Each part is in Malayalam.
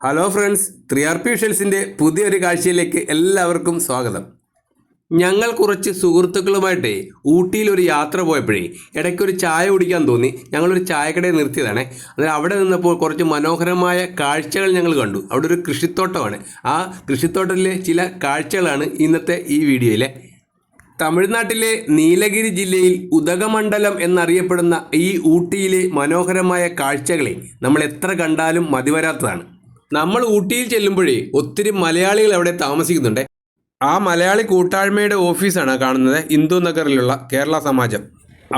ഹലോ ഫ്രണ്ട്സ്, 3RP വിഷ്വൽസിൻ്റെ പുതിയൊരു കാഴ്ചയിലേക്ക് എല്ലാവർക്കും സ്വാഗതം. ഞങ്ങൾ കുറച്ച് സുഹൃത്തുക്കളുമായിട്ട് ഊട്ടിയിൽ ഒരു യാത്ര പോയപ്പോഴേ ഇടയ്ക്കൊരു ചായ കുടിക്കാൻ തോന്നി. ഞങ്ങളൊരു ചായക്കടയിൽ നിർത്തിയതാണ്. അതായത് അവിടെ നിന്നപ്പോൾ കുറച്ച് മനോഹരമായ കാഴ്ചകൾ ഞങ്ങൾ കണ്ടു. അവിടെ ഒരു കൃഷിത്തോട്ടമാണ്. ആ കൃഷിത്തോട്ടത്തിലെ ചില കാഴ്ചകളാണ് ഇന്നത്തെ ഈ വീഡിയോയിലെ. തമിഴ്നാട്ടിലെ നീലഗിരി ജില്ലയിൽ ഉദകമണ്ഡലം എന്നറിയപ്പെടുന്ന ഈ ഊട്ടിയിലെ മനോഹരമായ കാഴ്ചകളെ നമ്മൾ എത്ര കണ്ടാലും മതിവരാത്തതാണ്. നമ്മൾ ഊട്ടിയിൽ ചെല്ലുമ്പോഴേ ഒത്തിരി മലയാളികൾ അവിടെ താമസിക്കുന്നുണ്ട്. ആ മലയാളി കൂട്ടായ്മയുടെ ഓഫീസാണ് കാണുന്നത്, ഹിന്ദു നഗറിലുള്ള കേരള സമാജം.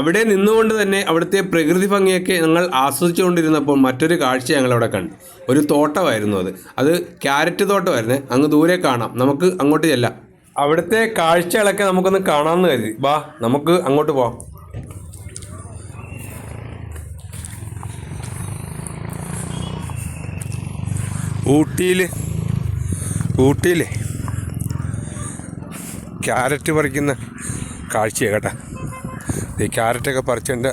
അവിടെ നിന്നുകൊണ്ട് തന്നെ അവിടുത്തെ പ്രകൃതി ഭംഗിയൊക്കെ ഞങ്ങൾ ആസ്വദിച്ചുകൊണ്ടിരുന്നപ്പോൾ മറ്റൊരു കാഴ്ച ഞങ്ങളവിടെ കണ്ടു. ഒരു തോട്ടമായിരുന്നു അത് ക്യാരറ്റ് തോട്ടമായിരുന്നു. അങ്ങ് ദൂരെ കാണാം, നമുക്ക് അങ്ങോട്ട് ചെല്ലാം. അവിടുത്തെ കാഴ്ചകളൊക്കെ നമുക്കൊന്ന് കാണാമെന്ന് കരുതി. വാ, നമുക്ക് അങ്ങോട്ട് പോവാം. ഊട്ടിയിലെ ക്യാരറ്റ് പറിക്കുന്ന കാഴ്ചയാണ് കേട്ടോ. ഈ ക്യാരറ്റൊക്കെ പറിച്ചതിൻ്റെ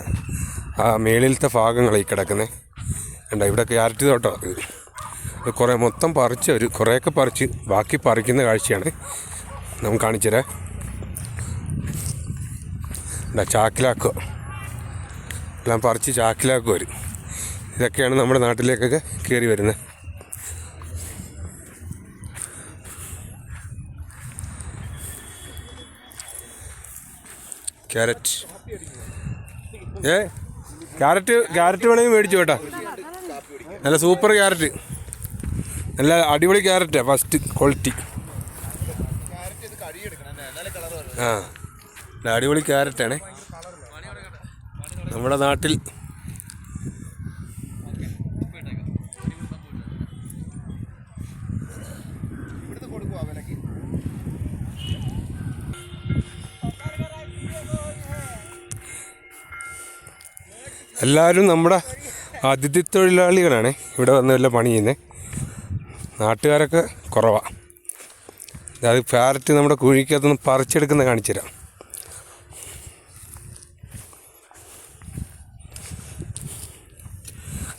ആ മേളിലത്തെ ഭാഗങ്ങളായി കിടക്കുന്നത് കണ്ടോ. ഇവിടെ ക്യാരറ്റ് തോട്ടം ഇത് കുറേ മൊത്തം പറിച്ചവർ കുറേയൊക്കെ പറിച്ച് ബാക്കി പറിക്കുന്ന കാഴ്ചയാണ് നമുക്ക് കാണിച്ചു തരാം. ചാക്കിലാക്കുക, എല്ലാം പറിച്ച് ചാക്കിലാക്കുക വരും. ഇതൊക്കെയാണ് നമ്മുടെ നാട്ടിലേക്കൊക്കെ കയറി വരുന്നത്. ക്യാരറ്റ് വേണമെങ്കിൽ മേടിച്ചു കേട്ടോ. നല്ല സൂപ്പർ ക്യാരറ്റ്, നല്ല അടിപൊളി ക്യാരറ്റാണ്, ഫസ്റ്റ് ക്വാളിറ്റി. അടിപൊളി ക്യാരറ്റാണ് നമ്മുടെ നാട്ടിൽ. എല്ലാവരും നമ്മുടെ അതിഥി തൊഴിലാളികളാണ് ഇവിടെ വന്ന് വല്ല പണി ചെയ്യുന്നത്. നാട്ടുകാരൊക്കെ കുറവാണ്. അത് ക്യാരറ്റ് നമ്മുടെ കുഴിക്കകത്തുനിന്ന് പറിച്ചെടുക്കുന്ന കാണിച്ചു തരാം.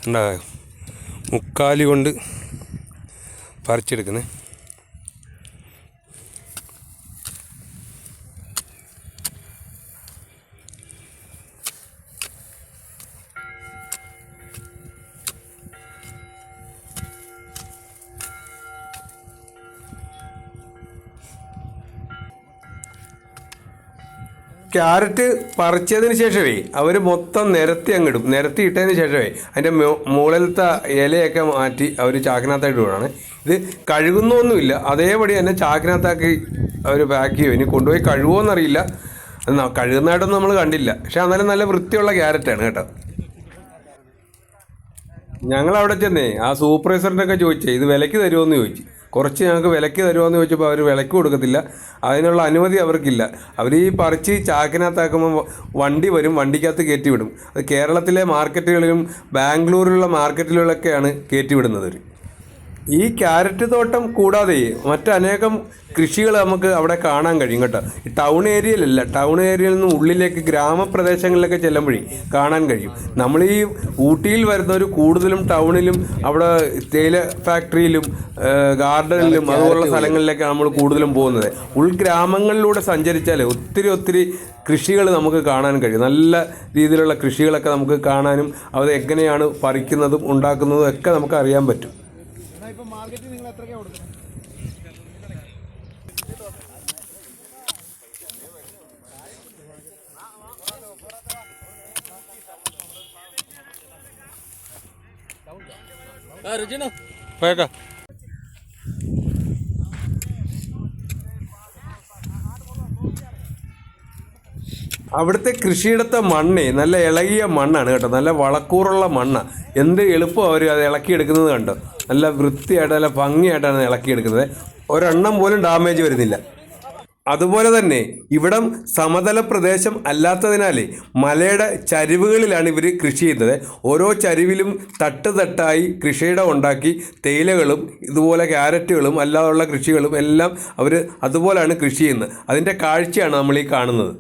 ഉണ്ടാകും മുക്കാലി കൊണ്ട് പറിച്ചെടുക്കുന്നത്. ക്യാരറ്റ് പറിച്ചതിന് ശേഷമേ അവർ മൊത്തം നിരത്തി അങ്ങിടും. നിരത്തി ഇട്ടതിന് ശേഷമേ അതിൻ്റെ മുകളിലത്തെ ഇലയൊക്കെ മാറ്റി അവർ ചാക്കിനകത്തായിട്ട് വിടണം. ഇത് കഴുകുന്നൊന്നുമില്ല, അതേപടി തന്നെ ചാക്കിനകത്താക്കി അവർ പാക്ക് ചെയ്യും. ഇനി കൊണ്ടുപോയി കഴുകുമോയെന്നറിയില്ല, കഴുകുന്നതായിട്ടൊന്നും നമ്മൾ കണ്ടില്ല. പക്ഷെ എന്നാലും നല്ല വൃത്തിയുള്ള ക്യാരറ്റാണ് കേട്ടോ. ഞങ്ങളവിടെ ചെന്നേ ആ സൂപ്പർവൈസറിൻ്റെയൊക്കെ ചോദിച്ചേ ഇത് വിലയ്ക്ക് തരുമോയെന്ന് ചോദിച്ചു. കുറച്ച് ഞങ്ങൾക്ക് വിലയ്ക്ക് തരുമോയെന്ന് ചോദിച്ചപ്പോൾ അവർ വിലയ്ക്ക് കൊടുക്കത്തില്ല, അതിനുള്ള അനുമതി അവർക്കില്ല. അവർ ഈ പറിച്ച് ചാക്കിനകത്താക്കുമ്പോൾ വണ്ടി വരും, വണ്ടിക്കകത്ത് കയറ്റി വിടും. അത് കേരളത്തിലെ മാർക്കറ്റുകളിലും ബാംഗ്ലൂരിലുള്ള മാർക്കറ്റുകളിലൊക്കെയാണ് കയറ്റി വിടുന്നത്. ഈ ക്യാരറ്റ് തോട്ടം കൂടാതെ മറ്റനേകം കൃഷികൾ നമുക്ക് അവിടെ കാണാൻ കഴിയും കേട്ടോ. ഈ ടൗൺ ഏരിയയിലല്ല, ടൗൺ ഏരിയയിൽ നിന്ന് ഉള്ളിലേക്ക് ഗ്രാമപ്രദേശങ്ങളിലൊക്കെ ചെല്ലുമ്പോഴേ കാണാൻ കഴിയും. നമ്മൾ ഈ ഊട്ടിയിൽ വരുന്നവർ കൂടുതലും ടൗണിലും അവിടെ തേയില ഫാക്ടറിയിലും ഗാർഡനിലും അതുപോലുള്ള സ്ഥലങ്ങളിലേക്കാണ് നമ്മൾ കൂടുതലും പോകുന്നത്. ഉൾഗ്രാമങ്ങളിലൂടെ സഞ്ചരിച്ചാൽ ഒത്തിരി കൃഷികൾ നമുക്ക് കാണാൻ കഴിയും. നല്ല രീതിയിലുള്ള കൃഷികളൊക്കെ നമുക്ക് കാണാനും അത് എങ്ങനെയാണ് പറിക്കുന്നതും ഉണ്ടാക്കുന്നതും ഒക്കെ നമുക്ക് അറിയാൻ പറ്റും. അവിടുത്തെ കൃഷിയിടത്തെ മണ്ണേ നല്ല ഇളകിയ മണ്ണാണ് കേട്ടോ, നല്ല വളക്കൂറുള്ള മണ്ണാണ്. എന്ത് എളുപ്പം അവർ അത് ഇളക്കിയെടുക്കുന്നത് കണ്ടോ. നല്ല വൃത്തിയായിട്ട് നല്ല ഭംഗിയായിട്ടാണ് ഇളക്കിയെടുക്കുന്നത്. ഒരെണ്ണം പോലും ഡാമേജ് വരുന്നില്ല. അതുപോലെ തന്നെ ഇവിടം സമതല പ്രദേശം അല്ലാത്തതിനാൽ മലയുടെ ചരിവുകളിലാണ് ഇവർ കൃഷി ചെയ്യുന്നത്. ഓരോ ചരിവിലും തട്ടായി കൃഷിയിടം ഉണ്ടാക്കി തേയിലകളും ഇതുപോലെ ക്യാരറ്റുകളും അല്ലാതുള്ള കൃഷികളും എല്ലാം അവർ അതുപോലെയാണ് കൃഷി ചെയ്യുന്നത്. അതിൻ്റെ കാഴ്ചയാണ് നമ്മൾ ഈ കാണുന്നത്.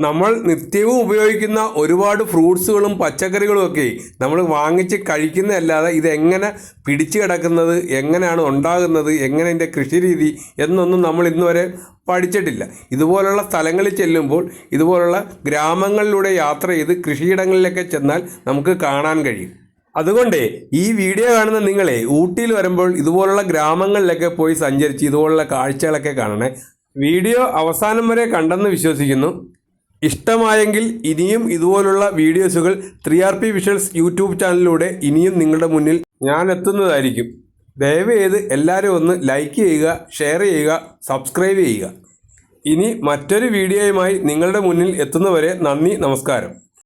നമ്മൾ നിത്യവും ഉപയോഗിക്കുന്ന ഒരുപാട് ഫ്രൂട്ട്സുകളും പച്ചക്കറികളും ഒക്കെ നമ്മൾ വാങ്ങിച്ച് കഴിക്കുന്നതല്ലാതെ ഇതെങ്ങനെ പിടിച്ചു കിടക്കുന്നത്, എങ്ങനെയാണ് ഉണ്ടാകുന്നത്, എങ്ങനെ ഇതിൻ്റെ കൃഷിരീതി എന്നൊന്നും നമ്മൾ ഇന്നുവരെ പഠിച്ചിട്ടില്ല. ഇതുപോലുള്ള സ്ഥലങ്ങളിൽ ചെല്ലുമ്പോൾ, ഇതുപോലുള്ള ഗ്രാമങ്ങളിലൂടെ യാത്ര ചെയ്ത് കൃഷിയിടങ്ങളിലൊക്കെ ചെന്നാൽ നമുക്ക് കാണാൻ കഴിയും. അതുകൊണ്ട് ഈ വീഡിയോ കാണുന്ന നിങ്ങളെ ഊട്ടിയിൽ വരുമ്പോൾ ഇതുപോലുള്ള ഗ്രാമങ്ങളിലൊക്കെ പോയി സഞ്ചരിച്ച് ഇതുപോലുള്ള കാഴ്ചകളൊക്കെ കാണണേ. വീഡിയോ അവസാനം വരെ കണ്ടെന്ന് വിശ്വസിക്കുന്നു. ഇഷ്ടമായെങ്കിൽ ഇനിയും ഇതുപോലുള്ള വീഡിയോസുകൾ 3RP വിഷ്വൽസ് യൂട്യൂബ് ചാനലിലൂടെ ഇനിയും നിങ്ങളുടെ മുന്നിൽ ഞാൻ എത്തുന്നതായിരിക്കും. ദയവ് ചെയ്ത് എല്ലാവരും ഒന്ന് ലൈക്ക് ചെയ്യുക, ഷെയർ ചെയ്യുക, സബ്സ്ക്രൈബ് ചെയ്യുക. ഇനി മറ്റൊരു വീഡിയോയുമായി നിങ്ങളുടെ മുന്നിൽ എത്തുന്നവരെ നന്ദി, നമസ്കാരം.